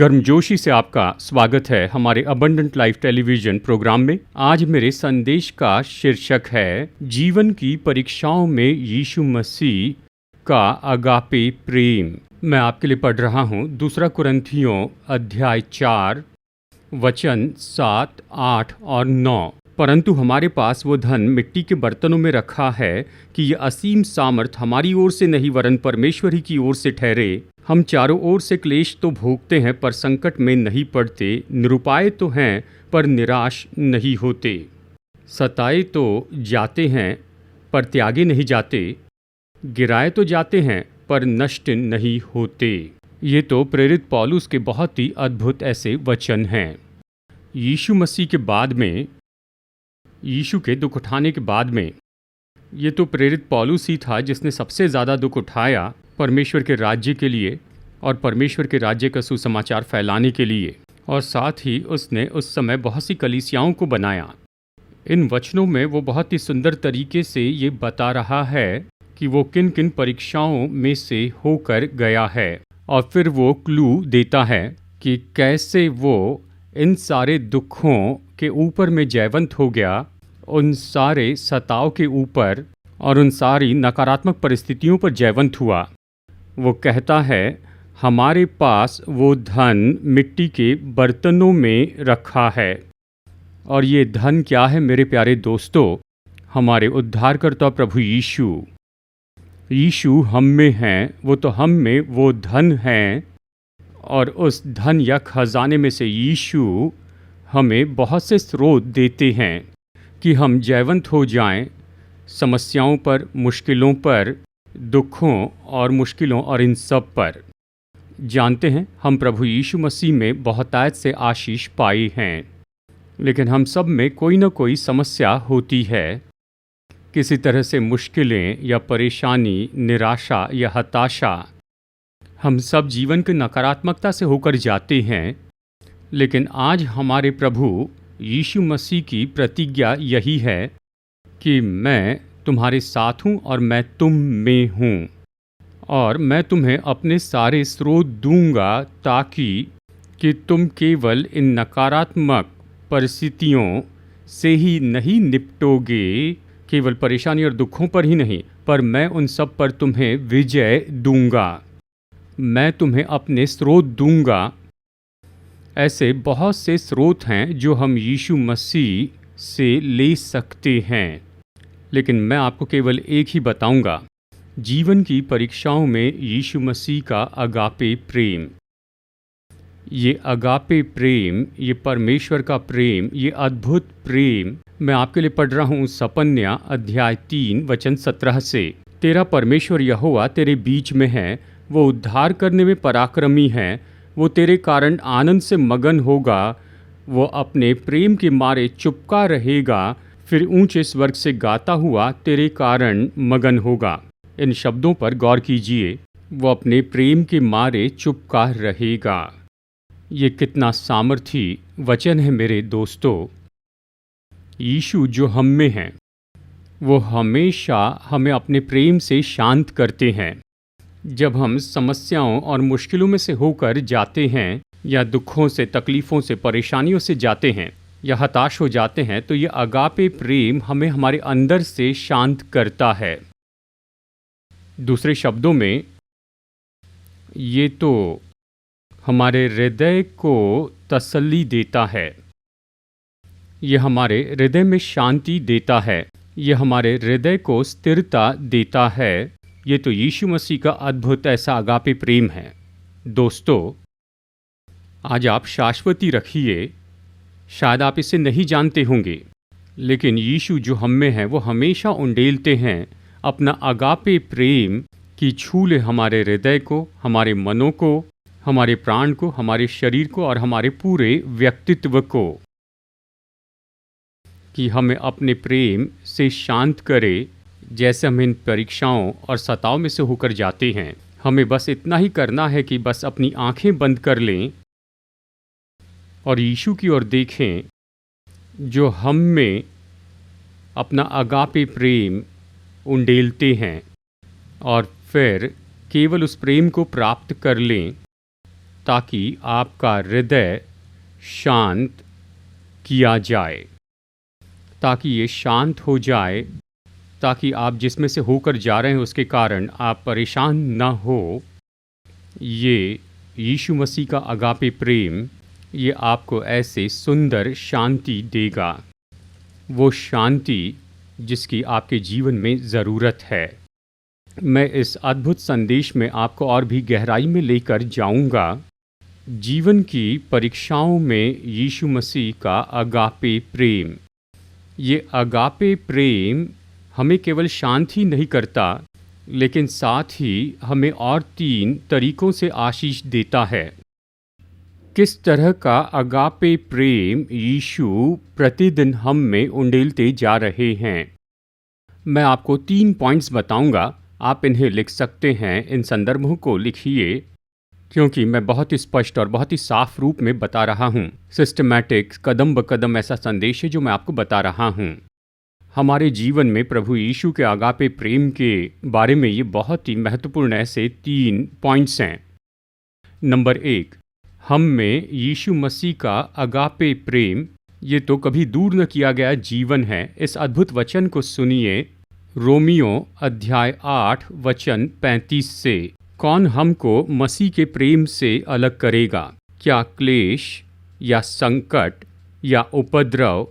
गर्मजोशी से आपका स्वागत है हमारे अबंडेंट लाइफ टेलीविजन प्रोग्राम में। आज मेरे संदेश का शीर्षक है जीवन की परीक्षाओं में यीशु मसीह का अगापे प्रेम। मैं आपके लिए पढ़ रहा हूँ 2 कुरिन्थियों अध्याय 4 वचन 7, 8 और 9। परंतु हमारे पास वो धन मिट्टी के बर्तनों में रखा है कि ये असीम सामर्थ हमारी ओर से नहीं वरन परमेश्वर ही की ओर से ठहरे। हम चारों ओर से क्लेश तो भोगते हैं पर संकट में नहीं पड़ते, निरुपाय तो हैं पर निराश नहीं होते, सताए तो जाते हैं पर त्यागे नहीं जाते, गिराए तो जाते हैं पर नष्ट नहीं होते। ये तो प्रेरित पौलुस के बहुत ही अद्भुत ऐसे वचन हैं। यीशु मसीह के बाद में, यीशु के दुख उठाने के बाद में, ये तो प्रेरित पौलुस ही था जिसने सबसे ज़्यादा दुख उठाया परमेश्वर के राज्य के लिए और परमेश्वर के राज्य का सुसमाचार फैलाने के लिए, और साथ ही उसने उस समय बहुत सी कलीसियाओं को बनाया। इन वचनों में वो बहुत ही सुंदर तरीके से ये बता रहा है कि वो किन किन परीक्षाओं में से होकर गया है, और फिर वो क्लू देता है कि कैसे वो इन सारे दुखों के ऊपर में जयवंत हो गया, उन सारे सताव के ऊपर और उन सारी नकारात्मक परिस्थितियों पर जयवंत हुआ। वो कहता है हमारे पास वो धन मिट्टी के बर्तनों में रखा है, और ये धन क्या है मेरे प्यारे दोस्तों? हमारे उद्धारकर्ता प्रभु यीशु। यीशु हम में हैं, वो तो हम में वो धन हैं, और उस धन या खजाने में से यीशु हमें बहुत से स्रोत देते हैं कि हम जयवंत हो जाएं समस्याओं पर, मुश्किलों पर, दुखों और मुश्किलों और इन सब पर। जानते हैं हम प्रभु यीशु मसीह में बहुतायत से आशीष पाई हैं, लेकिन हम सब में कोई न कोई समस्या होती है। किसी तरह से मुश्किलें या परेशानी, निराशा या हताशा, हम सब जीवन की नकारात्मकता से होकर जाते हैं। लेकिन आज हमारे प्रभु यीशु मसीह की प्रतिज्ञा यही है कि मैं तुम्हारे साथ हूँ और मैं तुम में हूँ, और मैं तुम्हें अपने सारे स्रोत दूंगा ताकि कि तुम केवल इन नकारात्मक परिस्थितियों से ही नहीं निपटोगे, केवल परेशानी और दुखों पर ही नहीं, पर मैं उन सब पर तुम्हें विजय दूंगा। मैं तुम्हें अपने स्रोत दूंगा। ऐसे बहुत से स्रोत हैं जो हम यीशु मसीह से ले सकते हैं, लेकिन मैं आपको केवल एक ही बताऊंगा। जीवन की परीक्षाओं में यीशु मसीह का अगापे प्रेम। ये अगापे प्रेम, ये परमेश्वर का प्रेम, ये अद्भुत प्रेम मैं आपके लिए पढ़ रहा हूँ सपन्या अध्याय 3 वचन 17 से। तेरा परमेश्वर यहोवा तेरे बीच में है, वो उद्धार करने में पराक्रमी है, वो तेरे कारण आनंद से मगन होगा, वो अपने प्रेम के मारे चुपका रहेगा, फिर ऊंचे स्वर्ग से गाता हुआ तेरे कारण मगन होगा। इन शब्दों पर गौर कीजिए, वो अपने प्रेम के मारे चुपका रहेगा। ये कितना सामर्थी वचन है मेरे दोस्तों। यीशु जो हम में हैं, वो हमेशा हमें अपने प्रेम से शांत करते हैं। जब हम समस्याओं और मुश्किलों में से होकर जाते हैं, या दुखों से, तकलीफ़ों से, परेशानियों से जाते हैं, या हताश हो जाते हैं, तो ये अगापे प्रेम हमें हमारे अंदर से शांत करता है। दूसरे शब्दों में, ये तो हमारे हृदय को तसल्ली देता है, ये हमारे हृदय में शांति देता है, ये हमारे हृदय को स्थिरता देता है। ये तो यीशु मसीह का अद्भुत ऐसा अगापे प्रेम है। दोस्तों, आज आप शाश्वती रखिए। शायद आप इसे नहीं जानते होंगे, लेकिन यीशु जो हम में है वो हमेशा उंडेलते हैं अपना अगापे प्रेम कि छू ले हमारे हृदय को, हमारे मनों को, हमारे प्राण को, हमारे शरीर को और हमारे पूरे व्यक्तित्व को, कि हमें अपने प्रेम से शांत करे। जैसे हम इन परीक्षाओं और सताव में से होकर जाते हैं, हमें बस इतना ही करना है कि बस अपनी आंखें बंद कर लें और यीशु की ओर देखें, जो हम में अपना अगापे प्रेम उंडेलते हैं, और फिर केवल उस प्रेम को प्राप्त कर लें ताकि आपका हृदय शांत किया जाए, ताकि ये शांत हो जाए, ताकि आप जिसमें से होकर जा रहे हैं उसके कारण आप परेशान ना हो। ये यीशु मसीह का अगापे प्रेम, ये आपको ऐसे सुंदर शांति देगा, वो शांति जिसकी आपके जीवन में ज़रूरत है। मैं इस अद्भुत संदेश में आपको और भी गहराई में लेकर जाऊंगा। जीवन की परीक्षाओं में यीशु मसीह का अगापे प्रेम। ये अगापे प्रेम हमें केवल शांत ही नहीं करता, लेकिन साथ ही हमें और 3 तरीकों से आशीष देता है। किस तरह का अगापे प्रेम यीशु प्रतिदिन हम में उंडेलते जा रहे हैं, मैं आपको 3 पॉइंट्स बताऊंगा। आप इन्हें लिख सकते हैं, इन संदर्भों को लिखिए, क्योंकि मैं बहुत ही स्पष्ट और बहुत ही साफ रूप में बता रहा हूँ। सिस्टमैटिक, कदम ब कदम ऐसा संदेश है जो मैं आपको बता रहा हूँ। हमारे जीवन में प्रभु यीशु के अगापे प्रेम के बारे में ये बहुत ही महत्वपूर्ण ऐसे 3 पॉइंट्स हैं। नंबर 1, हम में यीशु मसीह का अगापे प्रेम, ये तो कभी दूर न किया गया जीवन है। इस अद्भुत वचन को सुनिए, रोमियो अध्याय 8 वचन 35 से। कौन हमको मसीह के प्रेम से अलग करेगा? क्या क्लेश या संकट या उपद्रव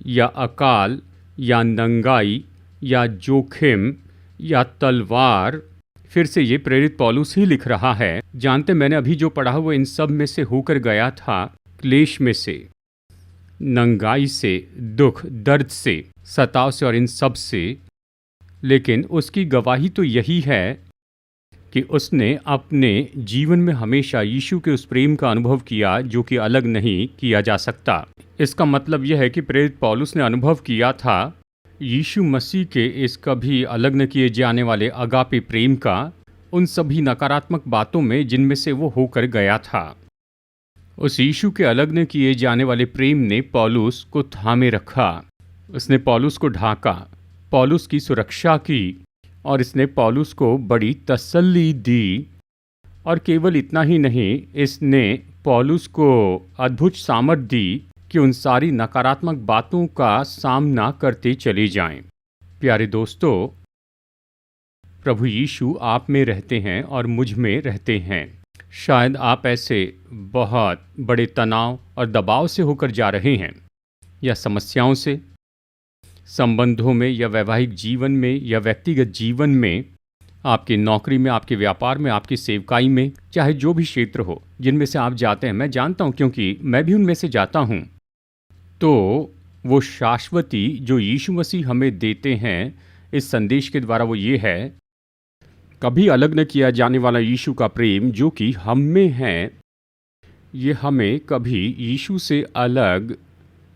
या अकाल या नंगाई या जोखिम या तलवार? फिर से ये प्रेरित पौलुस ही लिख रहा है। जानते, मैंने अभी जो पढ़ा वो इन सब में से होकर गया था। क्लेश में से, नंगाई से, दुख दर्द से, सताव से और इन सब से। लेकिन उसकी गवाही तो यही है कि उसने अपने जीवन में हमेशा यीशु के उस प्रेम का अनुभव किया जो कि अलग नहीं किया जा सकता। इसका मतलब यह है कि प्रेरित पौलुस ने अनुभव किया था यीशु मसीह के इस कभी अलग न किए जाने वाले अगापे प्रेम का, उन सभी नकारात्मक बातों में जिनमें से वो होकर गया था। उस यीशु के अलग न किए जाने वाले प्रेम ने पौलुस को थामे रखा, उसने पौलुस को ढाका, पौलुस की सुरक्षा की, और इसने पौलुस को बड़ी तसल्ली दी। और केवल इतना ही नहीं, इसने पौलुस को अद्भुत सामर्थ दी कि उन सारी नकारात्मक बातों का सामना करते चले जाएं। प्यारे दोस्तों, प्रभु यीशु आप में रहते हैं और मुझ में रहते हैं। शायद आप ऐसे बहुत बड़े तनाव और दबाव से होकर जा रहे हैं, या समस्याओं से, संबंधों में या वैवाहिक जीवन में या व्यक्तिगत जीवन में, आपकी नौकरी में, आपके व्यापार में, आपकी सेवकाई में, चाहे जो भी क्षेत्र हो जिनमें से आप जाते हैं। मैं जानता हूँ क्योंकि मैं भी उनमें से जाता हूँ। तो वो शाश्वती जो यीशु मसीह हमें देते हैं इस संदेश के द्वारा, वो ये है, कभी अलग न किया जाने वाला यीशु का प्रेम जो कि हम में है, ये हमें कभी यीशु से अलग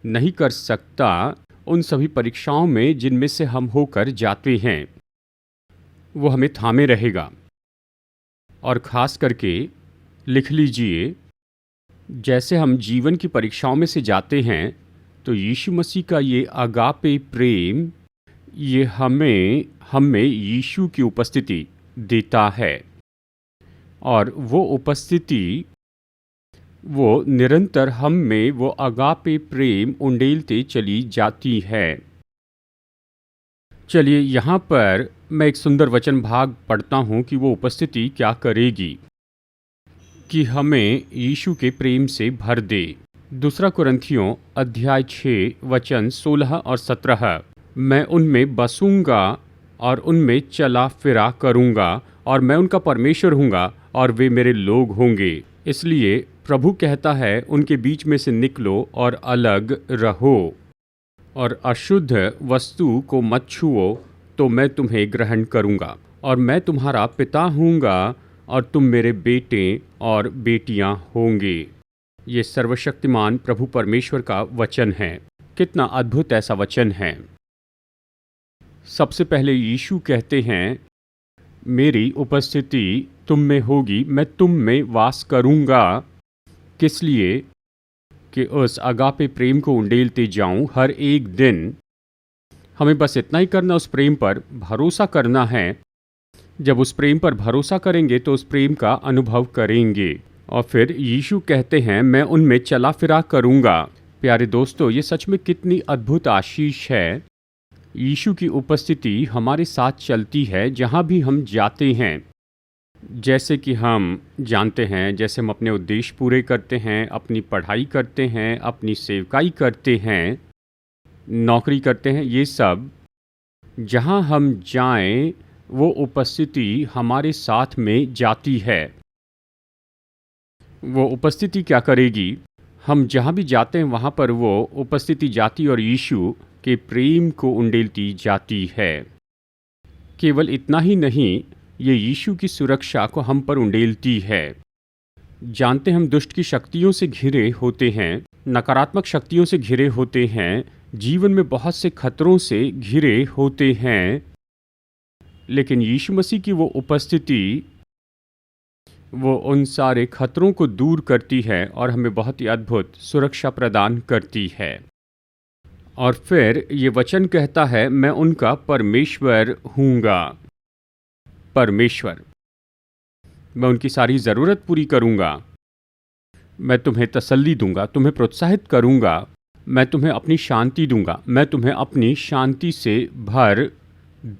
नहीं कर सकता उन सभी परीक्षाओं में जिनमें से हम होकर जाते हैं। वो हमें थामे रहेगा। और ख़ास करके लिख लीजिए, जैसे हम जीवन की परीक्षाओं में से जाते हैं तो यीशु मसीह का ये अगापे प्रेम, ये हमें यीशु की उपस्थिति देता है। और वो उपस्थिति, वो निरंतर हम में वो अगापे प्रेम उंडेलते चली जाती है। चलिए, यहाँ पर मैं एक सुंदर वचन भाग पढ़ता हूँ कि वो उपस्थिति क्या करेगी, कि हमें यीशु के प्रेम से भर दे। 2 कुरिन्थियों अध्याय 6 वचन 16 और 17। मैं उनमें बसूंगा और उनमें चला फिरा करूंगा, और मैं उनका परमेश्वर हूँगा और वे मेरे लोग होंगे। इसलिए प्रभु कहता है, उनके बीच में से निकलो और अलग रहो, और अशुद्ध वस्तु को मत छुओ, तो मैं तुम्हें ग्रहण करूँगा, और मैं तुम्हारा पिता हूँगा और तुम मेरे बेटे और बेटियाँ होंगे। ये सर्वशक्तिमान प्रभु परमेश्वर का वचन है। कितना अद्भुत ऐसा वचन है। सबसे पहले यीशु कहते हैं, मेरी उपस्थिति तुम में होगी, मैं तुम में वास करूँगा। किस लिए? कि उस अगापे प्रेम को उंडेलते जाऊं हर एक दिन। हमें बस इतना ही करना, उस प्रेम पर भरोसा करना है। जब उस प्रेम पर भरोसा करेंगे तो उस प्रेम का अनुभव करेंगे। और फिर यीशु कहते हैं मैं उनमें चला फिरा करूँगा। प्यारे दोस्तों, ये सच में कितनी अद्भुत आशीष है। यीशु की उपस्थिति हमारे साथ चलती है जहाँ भी हम जाते हैं। जैसे कि हम जानते हैं, जैसे हम अपने उद्देश्य पूरे करते हैं, अपनी पढ़ाई करते हैं, अपनी सेवकाई करते हैं, नौकरी करते हैं, ये सब जहाँ हम जाएं वो उपस्थिति हमारे साथ में जाती है। वो उपस्थिति क्या करेगी? हम जहाँ भी जाते हैं वहाँ पर वो उपस्थिति जाती और यीशु के प्रेम को उंडेलती जाती है। केवल इतना ही नहीं, ये यीशु की सुरक्षा को हम पर उंडेलती है। जानते हम दुष्ट की शक्तियों से घिरे होते हैं, नकारात्मक शक्तियों से घिरे होते हैं, जीवन में बहुत से खतरों से घिरे होते हैं, लेकिन यीशु मसीह की वो उपस्थिति वो उन सारे खतरों को दूर करती है और हमें बहुत ही अद्भुत सुरक्षा प्रदान करती है। और फिर ये वचन कहता है मैं उनका परमेश्वर हूँगा। परमेश्वर, मैं उनकी सारी ज़रूरत पूरी करूँगा, मैं तुम्हें तसल्ली दूंगा, तुम्हें प्रोत्साहित करूँगा, मैं तुम्हें अपनी शांति दूंगा, मैं तुम्हें अपनी शांति से भर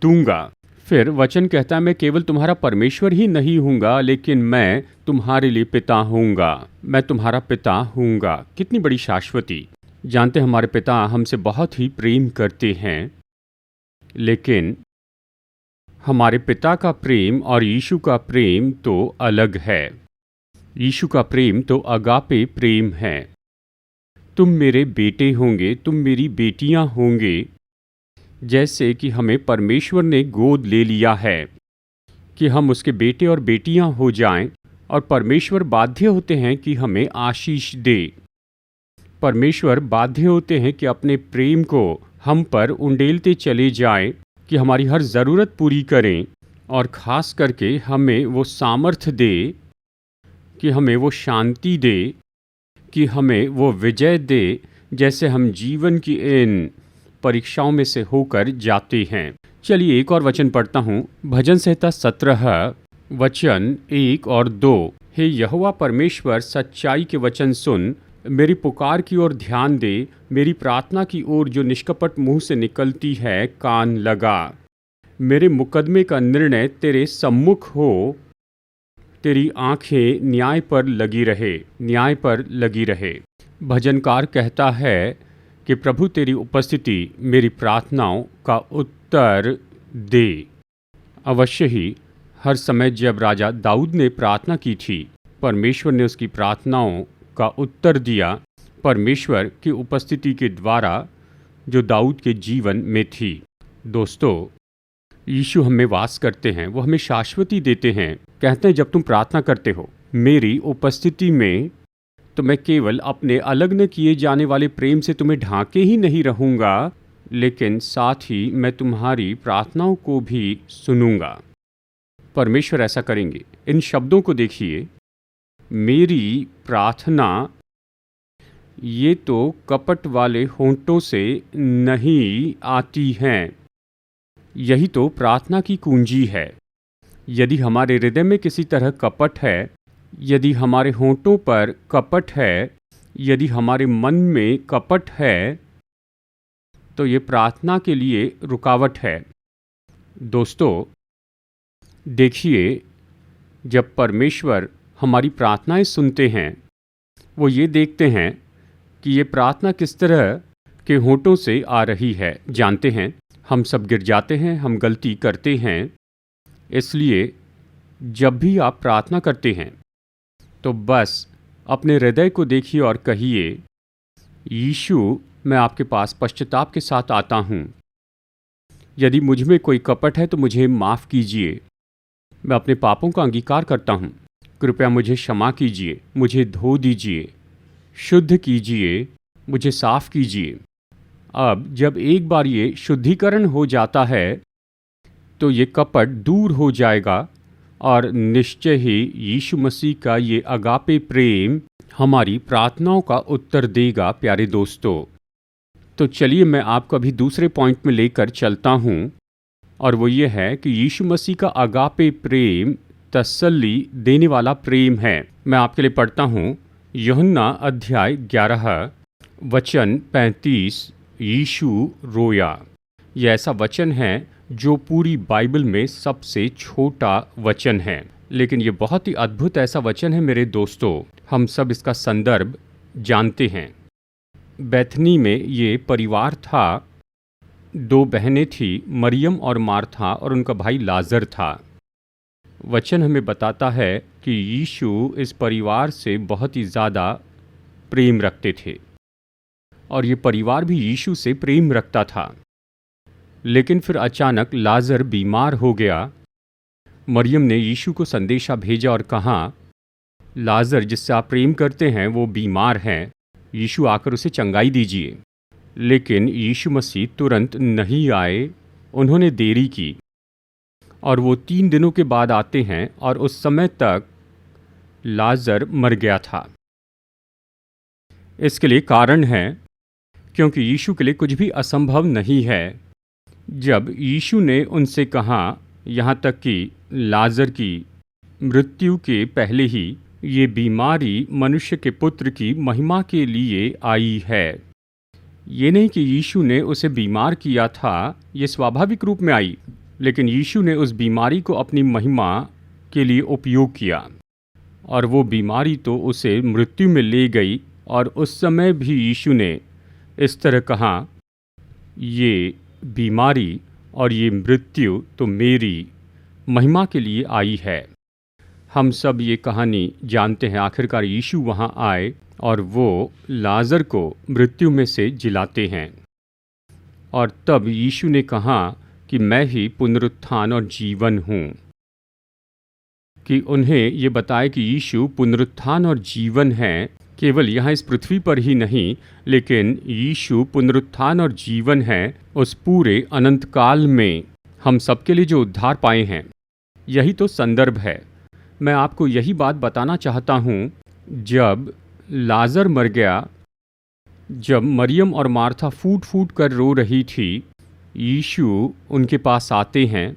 दूंगा। फिर वचन कहता है मैं केवल तुम्हारा परमेश्वर ही नहीं हूँगा, लेकिन मैं तुम्हारे लिए पिता हूँगा, मैं तुम्हारा पिता हूँगा। कितनी बड़ी शाश्वती। जानते हमारे पिता हमसे बहुत ही प्रेम करते हैं, लेकिन हमारे पिता का प्रेम और यीशु का प्रेम तो अलग है। यीशु का प्रेम तो अगापे प्रेम है। तुम मेरे बेटे होंगे, तुम मेरी बेटियां होंगे। जैसे कि हमें परमेश्वर ने गोद ले लिया है कि हम उसके बेटे और बेटियां हो जाएं, और परमेश्वर बाध्य होते हैं कि हमें आशीष दे। परमेश्वर बाध्य होते हैं कि अपने प्रेम को हम पर उंडेलते चले जाएं, कि हमारी हर ज़रूरत पूरी करें, और ख़ास करके हमें वो सामर्थ्य दे, कि हमें वो शांति दे, कि हमें वो विजय दे, जैसे हम जीवन की इन परीक्षाओं में से होकर जाते हैं। चलिए एक और वचन पढ़ता हूँ, भजन संहिता 17 वचन 1 और 2। हे यहोवा परमेश्वर, सच्चाई के वचन सुन, मेरी पुकार की ओर ध्यान दे, मेरी प्रार्थना की ओर जो निष्कपट मुंह से निकलती है कान लगा। मेरे मुकदमे का निर्णय तेरे सम्मुख हो, तेरी आंखें न्याय पर लगी रहे, न्याय पर लगी रहे। भजनकार कहता है कि प्रभु तेरी उपस्थिति मेरी प्रार्थनाओं का उत्तर दे। अवश्य ही हर समय जब राजा दाऊद ने प्रार्थना की थी, परमेश्वर ने उसकी प्रार्थनाओं का उत्तर दिया, परमेश्वर की उपस्थिति के द्वारा जो दाऊद के जीवन में थी। दोस्तों, यीशु हमें वास करते हैं, वो हमें शाश्वती देते हैं। कहते हैं जब तुम प्रार्थना करते हो मेरी उपस्थिति में, तो मैं केवल अपने अलग न किए जाने वाले प्रेम से तुम्हें ढांके ही नहीं रहूँगा, लेकिन साथ ही मैं तुम्हारी प्रार्थनाओं को भी सुनूंगा। परमेश्वर ऐसा करेंगे। इन शब्दों को देखिए, मेरी प्रार्थना, ये तो कपट वाले होंठों से नहीं आती हैं। यही तो प्रार्थना की कुंजी है। यदि हमारे हृदय में किसी तरह कपट है, यदि हमारे होंठों पर कपट है, यदि हमारे मन में कपट है, तो ये प्रार्थना के लिए रुकावट है। दोस्तों, देखिए, जब परमेश्वर हमारी प्रार्थनाएं सुनते हैं, वो ये देखते हैं कि ये प्रार्थना किस तरह के होंठों से आ रही है। जानते हैं, हम सब गिर जाते हैं, हम गलती करते हैं। इसलिए जब भी आप प्रार्थना करते हैं, तो बस अपने हृदय को देखिए और कहिए, यीशु, मैं आपके पास पश्चाताप के साथ आता हूँ। यदि मुझ में कोई कपट है तो मुझे माफ़ कीजिए। मैं अपने पापों का अंगीकार करता हूँ। कृपया मुझे क्षमा कीजिए, मुझे धो दीजिए, शुद्ध कीजिए, मुझे साफ कीजिए। अब जब एक बार ये शुद्धिकरण हो जाता है, तो ये कपट दूर हो जाएगा, और निश्चय ही यीशु मसीह का ये अगापे प्रेम हमारी प्रार्थनाओं का उत्तर देगा। प्यारे दोस्तों, तो चलिए मैं आपको अभी दूसरे पॉइंट में लेकर चलता हूँ, और वो ये है कि यीशु मसीह का अगापे प्रेम तसल्ली देने वाला प्रेम है। मैं आपके लिए पढ़ता हूँ यूहन्ना अध्याय 11 वचन 35। यीशु रोया। यह ऐसा वचन है जो पूरी बाइबल में सबसे छोटा वचन है, लेकिन ये बहुत ही अद्भुत ऐसा वचन है मेरे दोस्तों। हम सब इसका संदर्भ जानते हैं। बैथनी में ये परिवार था। 2 बहनें थी, मरियम और मार्था, और उनका भाई लाजर था। वचन हमें बताता है कि यीशु इस परिवार से बहुत ही ज़्यादा प्रेम रखते थे और ये परिवार भी यीशु से प्रेम रखता था। लेकिन फिर अचानक लाजर बीमार हो गया। मरियम ने यीशु को संदेशा भेजा और कहा, लाजर जिससे आप प्रेम करते हैं वो बीमार है, यीशु आकर उसे चंगाई दीजिए। लेकिन यीशु मसीह तुरंत नहीं आए, उन्होंने देरी की और वो 3 दिनों के बाद आते हैं और उस समय तक लाजर मर गया था। इसके लिए कारण है क्योंकि यीशु के लिए कुछ भी असंभव नहीं है। जब यीशु ने उनसे कहा, यहाँ तक कि लाजर की मृत्यु के पहले ही, ये बीमारी मनुष्य के पुत्र की महिमा के लिए आई है। ये नहीं कि यीशु ने उसे बीमार किया था, ये स्वाभाविक रूप में आई, लेकिन यीशु ने उस बीमारी को अपनी महिमा के लिए उपयोग किया और वो बीमारी तो उसे मृत्यु में ले गई। और उस समय भी यीशु ने इस तरह कहा, ये बीमारी और ये मृत्यु तो मेरी महिमा के लिए आई है। हम सब ये कहानी जानते हैं। आखिरकार यीशु वहाँ आए और वो लाजर को मृत्यु में से जिलाते हैं। और तब यीशु ने कहा कि मैं ही पुनरुत्थान और जीवन हूँ, कि उन्हें ये बताए कि यीशु पुनरुत्थान और जीवन है। केवल यहाँ इस पृथ्वी पर ही नहीं, लेकिन यीशु पुनरुत्थान और जीवन है उस पूरे अनंत काल में हम सबके लिए जो उद्धार पाए हैं। यही तो संदर्भ है। मैं आपको यही बात बताना चाहता हूँ। जब लाजर मर गया, जब मरियम और मार्था फूट फूट कर रो रही थी, यीशु उनके पास आते हैं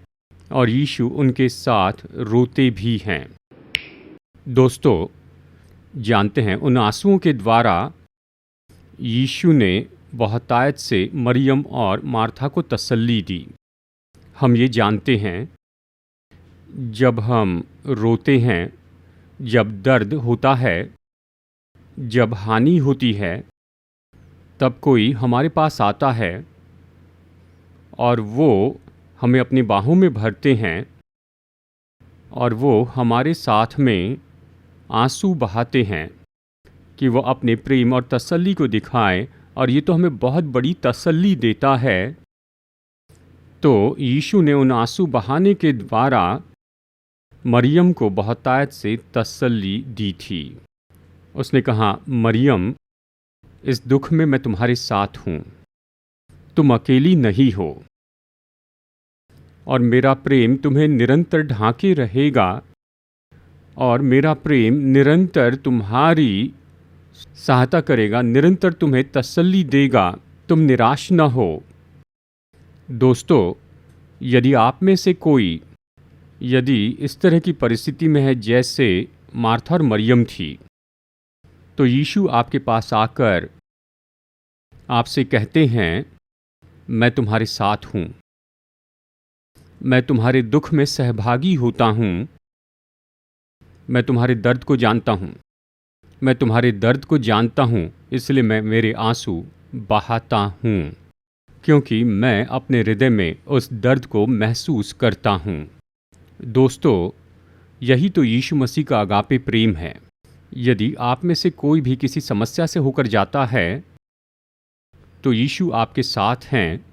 और यीशु उनके साथ रोते भी हैं। दोस्तों, जानते हैं उन आंसुओं के द्वारा यीशु ने बहुतायत से मरियम और मार्था को तसल्ली दी। हम ये जानते हैं, जब हम रोते हैं, जब दर्द होता है, जब हानि होती है, तब कोई हमारे पास आता है और वो हमें अपनी बाहों में भरते हैं और वो हमारे साथ में आंसू बहाते हैं कि वो अपने प्रेम और तसल्ली को दिखाएं, और ये तो हमें बहुत बड़ी तसल्ली देता है। तो यीशु ने उन आंसू बहाने के द्वारा मरियम को बहुतायत से तसल्ली दी थी। उसने कहा, मरियम, इस दुख में मैं तुम्हारे साथ हूँ, तुम अकेली नहीं हो और मेरा प्रेम तुम्हें निरंतर ढांके रहेगा और मेरा प्रेम निरंतर तुम्हारी सहायता करेगा, निरंतर तुम्हें तसल्ली देगा, तुम निराश न हो। दोस्तों, यदि आप में से कोई यदि इस तरह की परिस्थिति में है जैसे मार्था और मरियम थी, तो यीशु आपके पास आकर आपसे कहते हैं, मैं तुम्हारे साथ हूँ, मैं तुम्हारे दुख में सहभागी होता हूँ, मैं तुम्हारे दर्द को जानता हूँ, मैं तुम्हारे दर्द को जानता हूँ, इसलिए मैं मेरे आंसू बहाता हूँ, क्योंकि मैं अपने हृदय में उस दर्द को महसूस करता हूँ। दोस्तों, यही तो यीशु मसीह का अगापे प्रेम है। यदि आप में से कोई भी किसी समस्या से होकर जाता है, तो यीशु आपके साथ हैं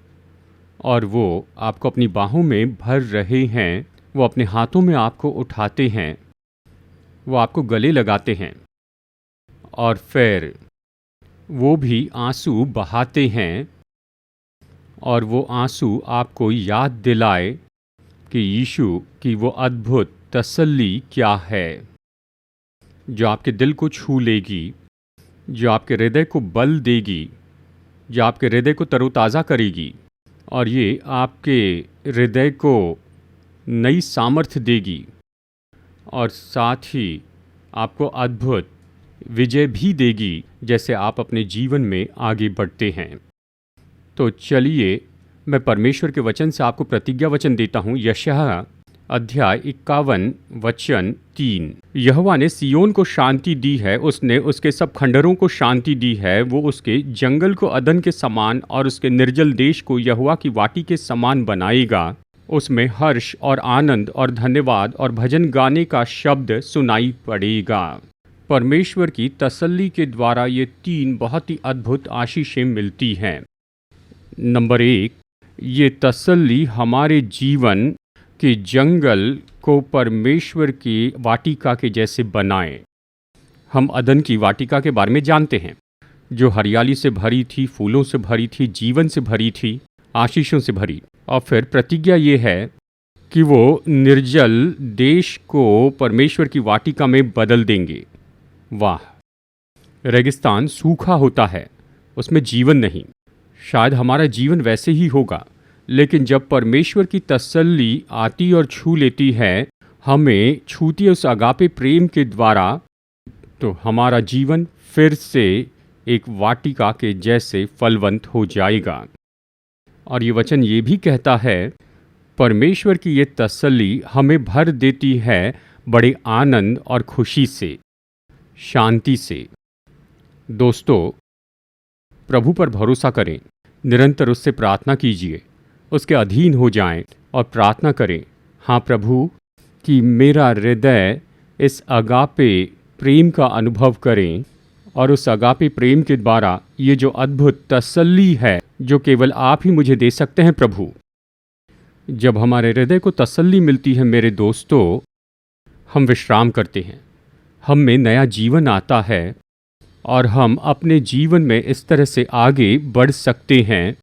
और वो आपको अपनी बाहों में भर रहे हैं। वो अपने हाथों में आपको उठाते हैं, वो आपको गले लगाते हैं और फिर वो भी आंसू बहाते हैं और वो आंसू आपको याद दिलाए कि यीशु की वो अद्भुत तसल्ली क्या है, जो आपके दिल को छू लेगी, जो आपके हृदय को बल देगी, जो आपके हृदय को तरोताज़ा करेगी और ये आपके हृदय को नई सामर्थ्य देगी और साथ ही आपको अद्भुत विजय भी देगी जैसे आप अपने जीवन में आगे बढ़ते हैं। तो चलिए मैं परमेश्वर के वचन से आपको प्रतिज्ञा वचन देता हूँ। यशायाह अध्याय 51 वचन 3। यहोवा ने सिय्योन को शांति दी है, उसने उसके सब खंडरों को शांति दी है। वो उसके जंगल को अदन के समान और उसके निर्जल देश को यहोवा की वाटी के समान बनाएगा। उसमें हर्ष और आनंद और धन्यवाद और भजन गाने का शब्द सुनाई पड़ेगा। परमेश्वर की तसल्ली के द्वारा ये 3 बहुत ही अद्भुत आशीषें मिलती हैं। नंबर 1, ये तसल्ली हमारे जीवन के जंगल को परमेश्वर की वाटिका के जैसे बनाएं। हम अदन की वाटिका के बारे में जानते हैं, जो हरियाली से भरी थी, फूलों से भरी थी, जीवन से भरी थी, आशीषों से भरी। और फिर प्रतिज्ञा ये है कि वो निर्जल देश को परमेश्वर की वाटिका में बदल देंगे। वाह! रेगिस्तान सूखा होता है, उसमें जीवन नहीं। शायद हमारा जीवन वैसे ही होगा, लेकिन जब परमेश्वर की तसल्ली आती और छू लेती है, हमें छूती है उस अगापे प्रेम के द्वारा, तो हमारा जीवन फिर से एक वाटिका के जैसे फलवंत हो जाएगा। और ये वचन ये भी कहता है, परमेश्वर की ये तसल्ली हमें भर देती है बड़े आनंद और खुशी से, शांति से। दोस्तों, प्रभु पर भरोसा करें, निरंतर उससे प्रार्थना कीजिए, उसके अधीन हो जाएं और प्रार्थना करें, हाँ प्रभु, कि मेरा हृदय इस अगापे प्रेम का अनुभव करें। और उस अगापे प्रेम के द्वारा ये जो अद्भुत तसल्ली है, जो केवल आप ही मुझे दे सकते हैं प्रभु। जब हमारे हृदय को तसल्ली मिलती है मेरे दोस्तों, हम विश्राम करते हैं, हम में नया जीवन आता है और हम अपने जीवन में इस तरह से आगे बढ़ सकते हैं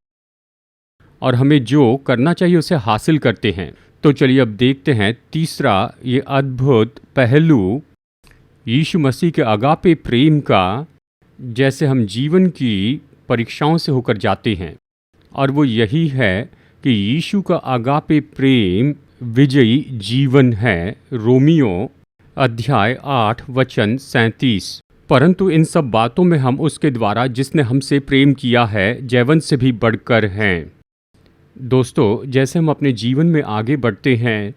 और हमें जो करना चाहिए उसे हासिल करते हैं। तो चलिए अब देखते हैं तीसरा ये अद्भुत पहलू यीशु मसीह के अगापे प्रेम का, जैसे हम जीवन की परीक्षाओं से होकर जाते हैं। और वो यही है कि यीशु का अगापे प्रेम विजयी जीवन है। रोमियो अध्याय 8 वचन 37। परंतु इन सब बातों में हम उसके द्वारा जिसने हमसे प्रेम किया है जैवन से भी बढ़कर हैं। दोस्तों, जैसे हम अपने जीवन में आगे बढ़ते हैं,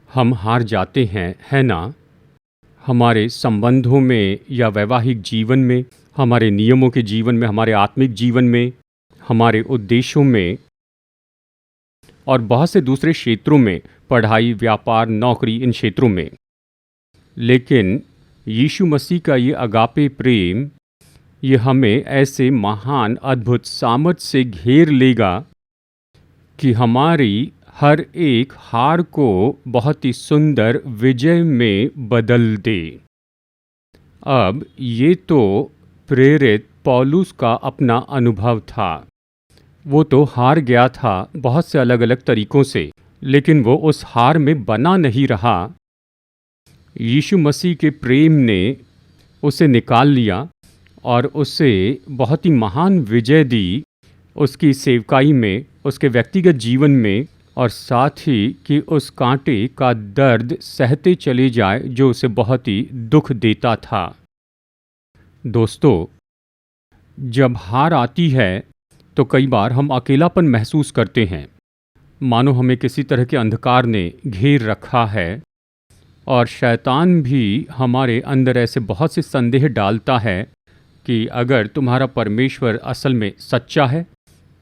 हम हार जाते हैं, है ना? हमारे संबंधों में या वैवाहिक जीवन में, हमारे नियमों के जीवन में, हमारे आत्मिक जीवन में, हमारे उद्देश्यों में और बहुत से दूसरे क्षेत्रों में, पढ़ाई, व्यापार, नौकरी, इन क्षेत्रों में। लेकिन यीशु मसीह का ये अगापे प्रेम, ये हमें ऐसे महान अद्भुत सामर्थ से घेर लेगा कि हमारी हर एक हार को बहुत ही सुंदर विजय में बदल दे। अब ये तो प्रेरित पौलुस का अपना अनुभव था। वो तो हार गया था बहुत से अलग अलग तरीकों से, लेकिन वो उस हार में बना नहीं रहा। यीशु मसीह के प्रेम ने उसे निकाल लिया और उसे बहुत ही महान विजय दी, उसकी सेवकाई में, उसके व्यक्तिगत जीवन में, और साथ ही कि उस कांटे का दर्द सहते चले जाए जो उसे बहुत ही दुख देता था। दोस्तों, जब हार आती है तो कई बार हम अकेलापन महसूस करते हैं, मानो हमें किसी तरह के अंधकार ने घेर रखा है। और शैतान भी हमारे अंदर ऐसे बहुत से संदेह डालता है कि अगर तुम्हारा परमेश्वर असल में सच्चा है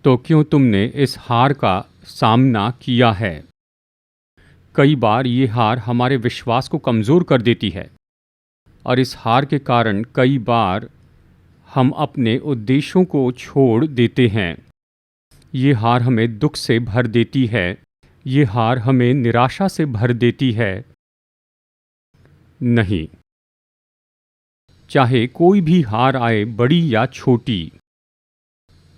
तो क्यों तुमने इस हार का सामना किया है। कई बार ये हार हमारे विश्वास को कमज़ोर कर देती है और इस हार के कारण कई बार हम अपने उद्देश्यों को छोड़ देते हैं। ये हार हमें दुख से भर देती है, ये हार हमें निराशा से भर देती है। नहीं, चाहे कोई भी हार आए, बड़ी या छोटी,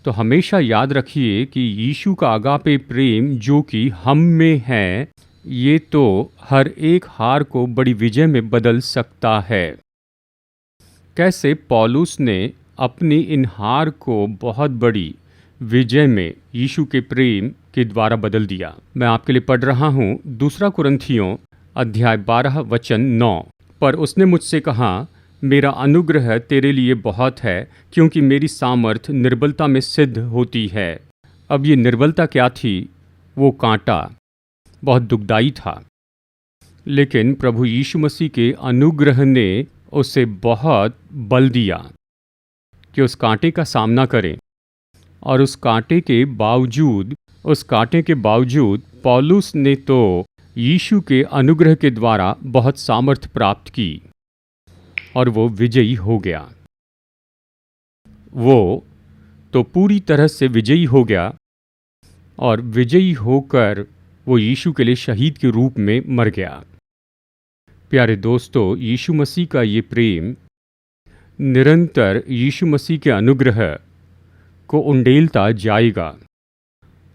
तो हमेशा याद रखिए कि यीशु का अगापे प्रेम जो कि हम में है, ये तो हर एक हार को बड़ी विजय में बदल सकता है। कैसे पौलुस ने अपनी इन हार को बहुत बड़ी विजय में यीशु के प्रेम के द्वारा बदल दिया। मैं आपके लिए पढ़ रहा हूँ 2 कुरिन्थियों अध्याय 12 वचन 9। पर उसने मुझसे कहा, मेरा अनुग्रह तेरे लिए बहुत है, क्योंकि मेरी सामर्थ निर्बलता में सिद्ध होती है। अब ये निर्बलता क्या थी? वो कांटा बहुत दुखदाई था, लेकिन प्रभु यीशु मसीह के अनुग्रह ने उसे बहुत बल दिया कि उस कांटे का सामना करें। और उस कांटे के बावजूद पौलुस ने तो यीशु के अनुग्रह के द्वारा बहुत सामर्थ प्राप्त की और वो विजयी हो गया। वो तो पूरी तरह से विजयी हो गया और विजयी होकर वो यीशु के लिए शहीद के रूप में मर गया। प्यारे दोस्तों, यीशु मसीह का ये प्रेम निरंतर यीशु मसीह के अनुग्रह को उंडेलता जाएगा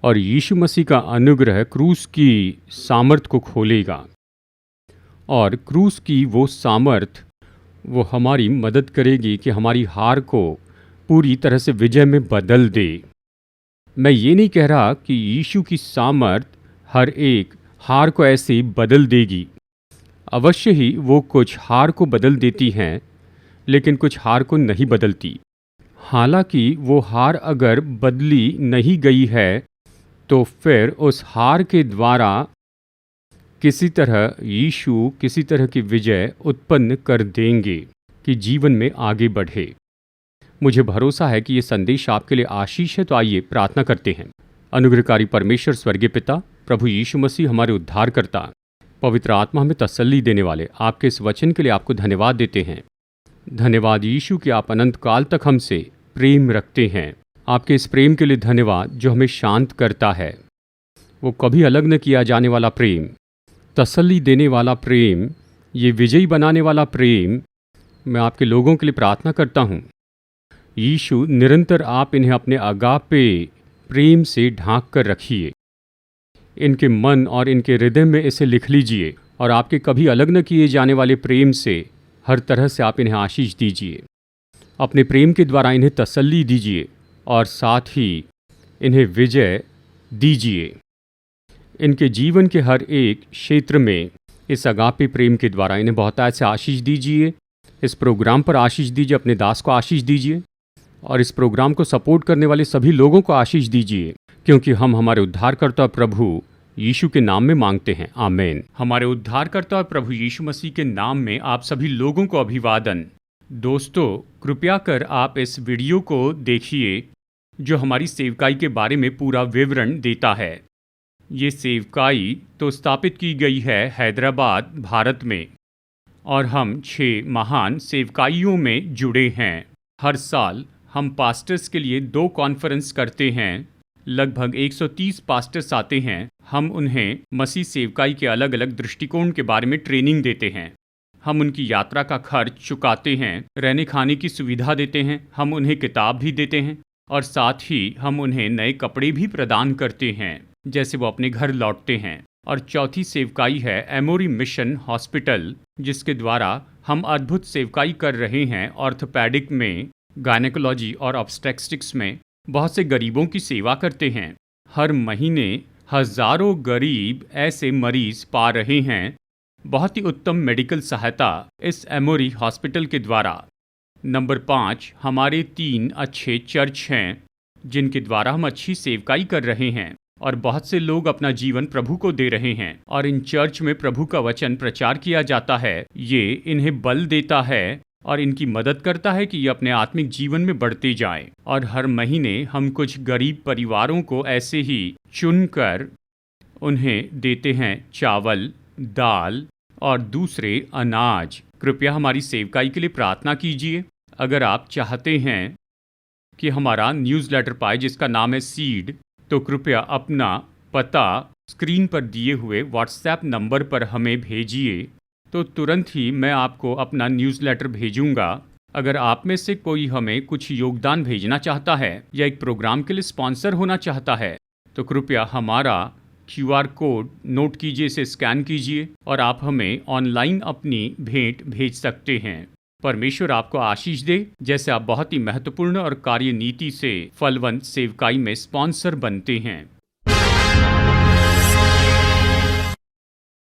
और यीशु मसीह का अनुग्रह क्रूस की सामर्थ को खोलेगा और क्रूस की वो सामर्थ वो हमारी मदद करेगी कि हमारी हार को पूरी तरह से विजय में बदल दे। मैं ये नहीं कह रहा कि यीशु की सामर्थ हर एक हार को ऐसे बदल देगी। अवश्य ही वो कुछ हार को बदल देती हैं, लेकिन कुछ हार को नहीं बदलती। हालांकि वो हार अगर बदली नहीं गई है तो फिर उस हार के द्वारा किसी तरह यीशु किसी तरह की विजय उत्पन्न कर देंगे कि जीवन में आगे बढ़े। मुझे भरोसा है कि ये संदेश आपके लिए आशीष है। तो आइए प्रार्थना करते हैं। अनुग्रहकारी परमेश्वर, स्वर्गीय पिता, प्रभु यीशु मसीह हमारे उद्धारकर्ता, पवित्र आत्मा हमें तसल्ली देने वाले आपके इस वचन के लिए आपको धन्यवाद देते हैं। धन्यवाद यीशु कि आप अनंत काल तक हमसे प्रेम रखते हैं। आपके इस प्रेम के लिए धन्यवाद जो हमें शांत करता है। वो कभी अलग न किया जाने वाला प्रेम, तसल्ली देने वाला प्रेम, ये विजयी बनाने वाला प्रेम, मैं आपके लोगों के लिए प्रार्थना करता हूँ। यीशु, निरंतर आप इन्हें अपने अगापे प्रेम से ढांक कर रखिए। इनके मन और इनके हृदय में इसे लिख लीजिए और आपके कभी अलग न किए जाने वाले प्रेम से हर तरह से आप इन्हें आशीष दीजिए। अपने प्रेम के द्वारा इन्हें तसल्ली दीजिए और साथ ही इन्हें विजय दीजिए। इनके जीवन के हर एक क्षेत्र में इस अगापे प्रेम के द्वारा इन्हें बहुत ऐसे आशीष दीजिए। इस प्रोग्राम पर आशीष दीजिए, अपने दास को आशीष दीजिए और इस प्रोग्राम को सपोर्ट करने वाले सभी लोगों को आशीष दीजिए, क्योंकि हम हमारे उद्धारकर्ता प्रभु यीशु के नाम में मांगते हैं। आमीन। हमारे उद्धारकर्ता प्रभु यीशु मसीह के नाम में आप सभी लोगों को अभिवादन। दोस्तों, कृपया कर आप इस वीडियो को देखिए जो हमारी सेवकाई के बारे में पूरा विवरण देता है। ये सेवकाई तो स्थापित की गई है हैदराबाद, भारत में, और हम 6 महान सेवकाइयों में जुड़े हैं। हर साल हम पास्टर्स के लिए 2 कॉन्फ्रेंस करते हैं। लगभग 130 पास्टर्स आते हैं। हम उन्हें मसीह सेवकाई के अलग अलग दृष्टिकोण के बारे में ट्रेनिंग देते हैं। हम उनकी यात्रा का खर्च चुकाते हैं, रहने खाने की सुविधा देते हैं, हम उन्हें किताब भी देते हैं और साथ ही हम उन्हें नए कपड़े भी प्रदान करते हैं जैसे वो अपने घर लौटते हैं। और चौथी सेवकाई है एमोरी मिशन हॉस्पिटल, जिसके द्वारा हम अद्भुत सेवकाई कर रहे हैं। ऑर्थोपेडिक में, गायनेकोलॉजी और ऑब्स्टेट्रिक्स में बहुत से गरीबों की सेवा करते हैं। हर महीने हजारों गरीब ऐसे मरीज पा रहे हैं। बहुत ही उत्तम मेडिकल सहायता इस एमोरी हॉस्पिटल के द्वारा। नंबर 5, हमारे 3 अच्छे चर्च हैं जिनके द्वारा हम अच्छी सेवकाई कर रहे हैं और बहुत से लोग अपना जीवन प्रभु को दे रहे हैं और इन चर्च में प्रभु का वचन प्रचार किया जाता है। ये इन्हें बल देता है और इनकी मदद करता है कि ये अपने आत्मिक जीवन में बढ़ते जाएं। और हर महीने हम कुछ गरीब परिवारों को ऐसे ही चुनकर उन्हें देते हैं चावल, दाल और दूसरे अनाज। कृपया हमारी सेवकाई के लिए प्रार्थना कीजिए। अगर आप चाहते हैं कि हमारा न्यूज़लेटर पाए जिसका नाम है सीड, तो कृपया अपना पता स्क्रीन पर दिए हुए व्हाट्सएप नंबर पर हमें भेजिए, तो तुरंत ही मैं आपको अपना न्यूज़लेटर भेजूंगा। अगर आप में से कोई हमें कुछ योगदान भेजना चाहता है या एक प्रोग्राम के लिए स्पॉन्सर होना चाहता है, तो कृपया हमारा QR कोड नोट कीजिए, इसे स्कैन कीजिए और आप हमें ऑनलाइन अपनी भेंट भेज सकते हैं। परमेश्वर आपको आशीष दे, जैसे आप बहुत ही महत्वपूर्ण और कार्यनीति से फलवंत सेवकाई में स्पॉन्सर बनते हैं।